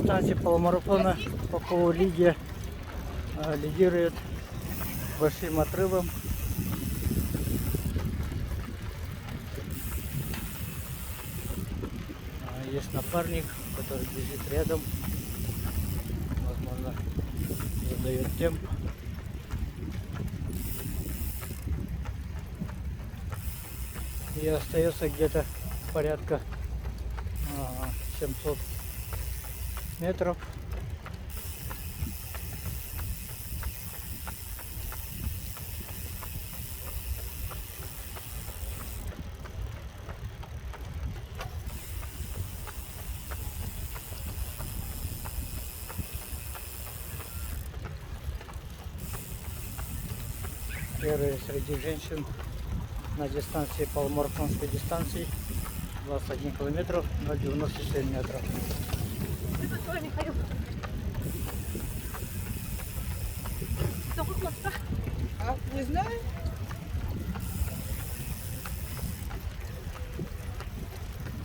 дистанции полумарафона по полулиге лидирует большим отрывом. Есть напарник, который бежит рядом, возможно, задает темп. И остается где-то порядка 700 метров. Первые среди женщин на дистанции полумарафонской дистанции 21 километров 0,97 метров. Это кто, Михаил? А, не знаю.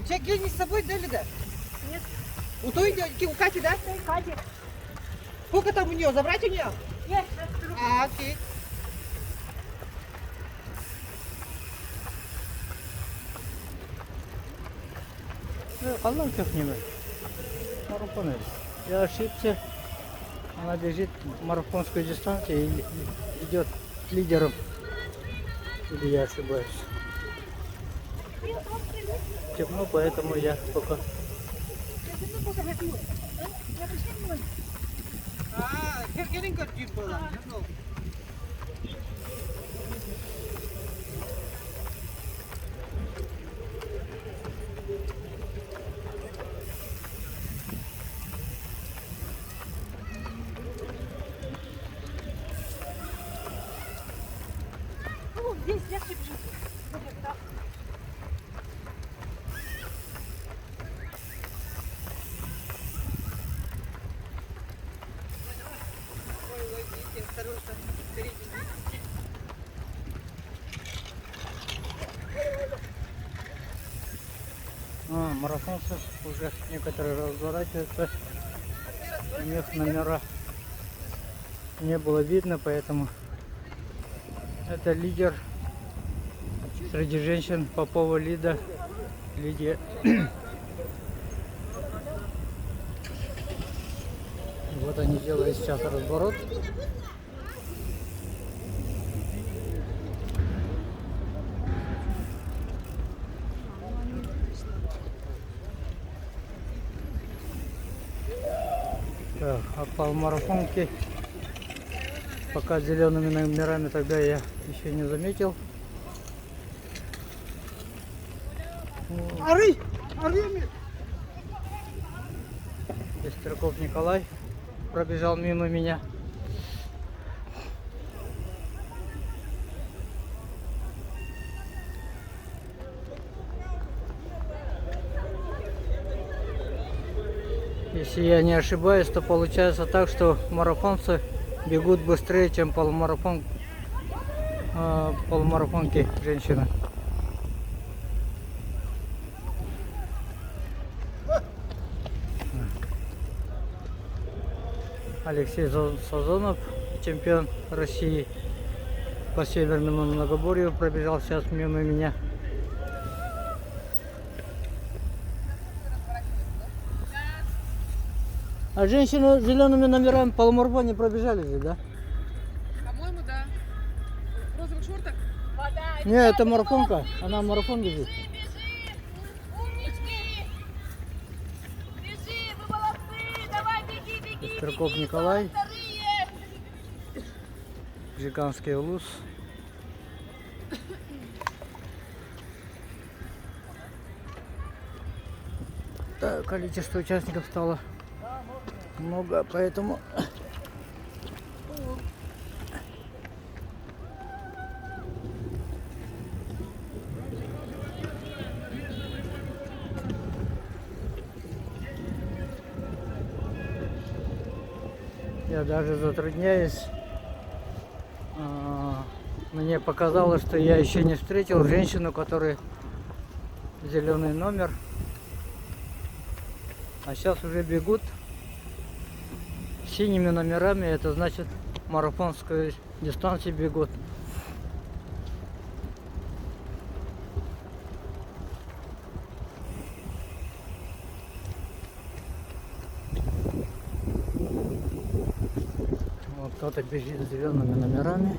У тебя Гений с собой, да, Лида? Нет. У той, у Кати, да? Катя. Сколько там у нее? Забрать у нее? Нет. А, окей. Колонки снимай. Марафон. Я ошибся. Она бежит марафонскую дистанцию и идет лидером. Или я ошибаюсь? Темно, поэтому я пока. А, Гений Гордин была. Ну, здесь легче бежит. Ой, видите, осторожно. Впереди. Марафонцы уже некоторые разворачиваются. У них номера не было видно, поэтому это лидер среди женщин Попова Лида. Лидия. Вот они делают сейчас разворот. Так, а полумарафонки пока зелеными номерами тогда я еще не заметил. Ары! Ары! Бестерков Николай пробежал мимо меня. Если я не ошибаюсь, то получается так, что марафонцы бегут быстрее, чем полумарафонки женщины. Алексей Сазонов, чемпион России по северному многоборью, пробежал сейчас мимо меня. А женщины с зелеными номерами полумарафоне пробежали же, да? По-моему, да. В розовых шортах? Не, это марафонка. Она марафон бежит. Умнички! Бежи, вы молодцы! Давай, беги, беги! Бестерков Николай, Вторые! Жиганский Улус. Так, количество участников стало много, поэтому я даже затрудняюсь. Мне показалось, что я еще не встретил женщину, которая зеленый номер. А сейчас уже бегут синими номерами, это значит марафонскую дистанцию бегут. Вот кто-то бежит с зелеными номерами.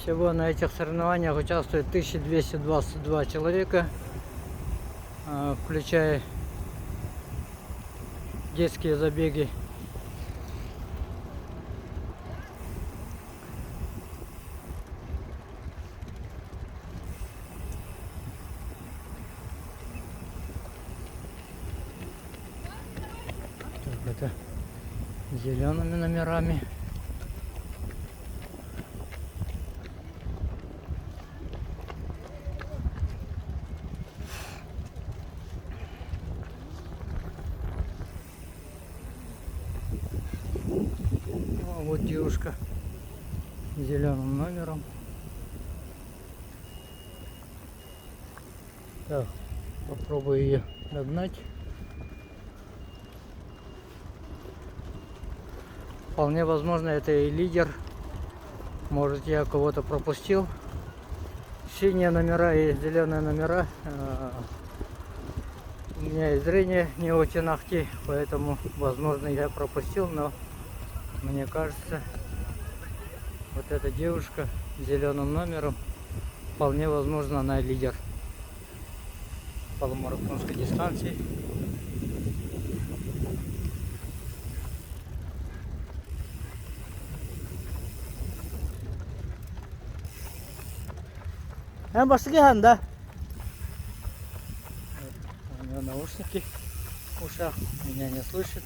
Всего на этих соревнованиях участвует 1222 человека, включая детские забеги. Так, это зелеными номерами. Вот девушка с зеленым номером. Так, попробую ее догнать. Вполне возможно, это и лидер. Может, я кого-то пропустил. Синие номера и зеленые номера. У меня и зрение не очень ахти, поэтому, возможно, я пропустил, но мне кажется, вот эта девушка с зеленым номером, вполне возможно, она лидер полумарафонской дистанции. Башкирхан, да? У него наушники в ушах, меня не слышит.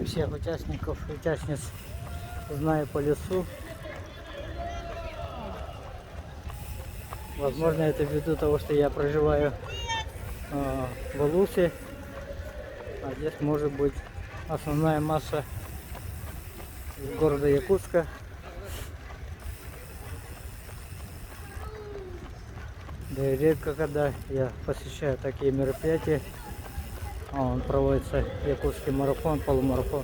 Всех участников и участниц знаю по лицу. Возможно, это ввиду того, что я проживаю в Алусе, а здесь может быть основная масса из города Якутска. Да и редко когда я посещаю такие мероприятия. Он проводится, якутский марафон, полумарафон.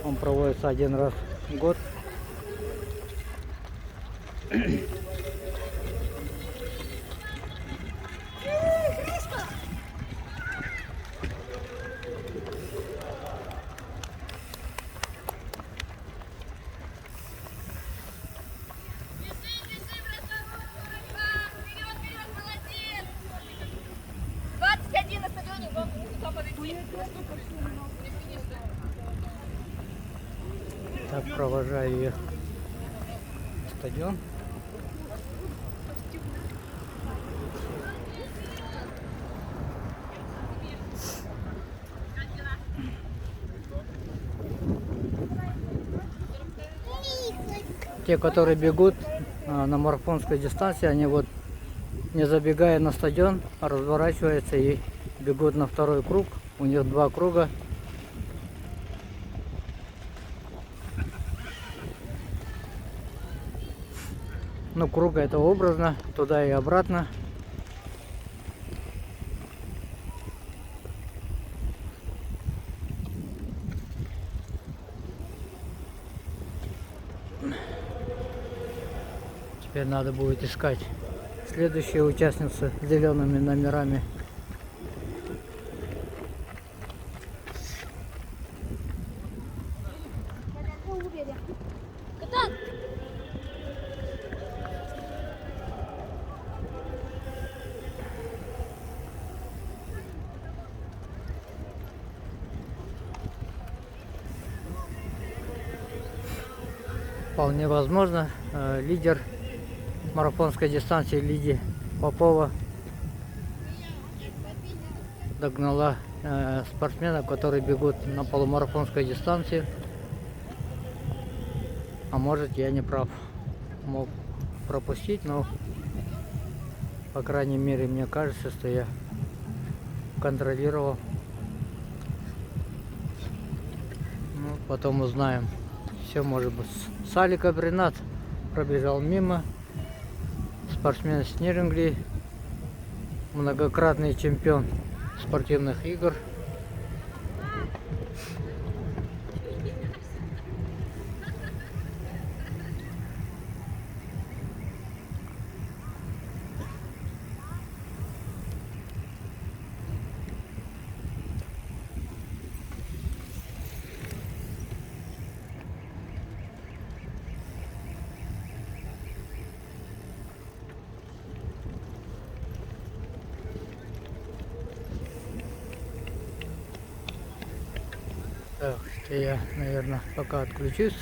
Он проводится один раз в год. Так, провожаю ее в стадион. те, которые бегут на марафонской дистанции, они вот не забегая на стадион, разворачиваются и бегут на второй круг. У них 2 круга. Ну, круга это образно, туда и обратно. Теперь надо будет искать следующие участницы с зелеными номерами. Вполне возможно, лидер марафонской дистанции Лидия Попова догнала спортсменов, которые бегут на полумарафонской дистанции. А может, я не прав, мог пропустить, но по крайней мере мне кажется, что я контролировал. Ну, потом узнаем. Все может быть. Салик Абринат пробежал мимо. Спортсмен с Нирингли, многократный чемпион спортивных игр. Так, что я, наверное, пока отключусь.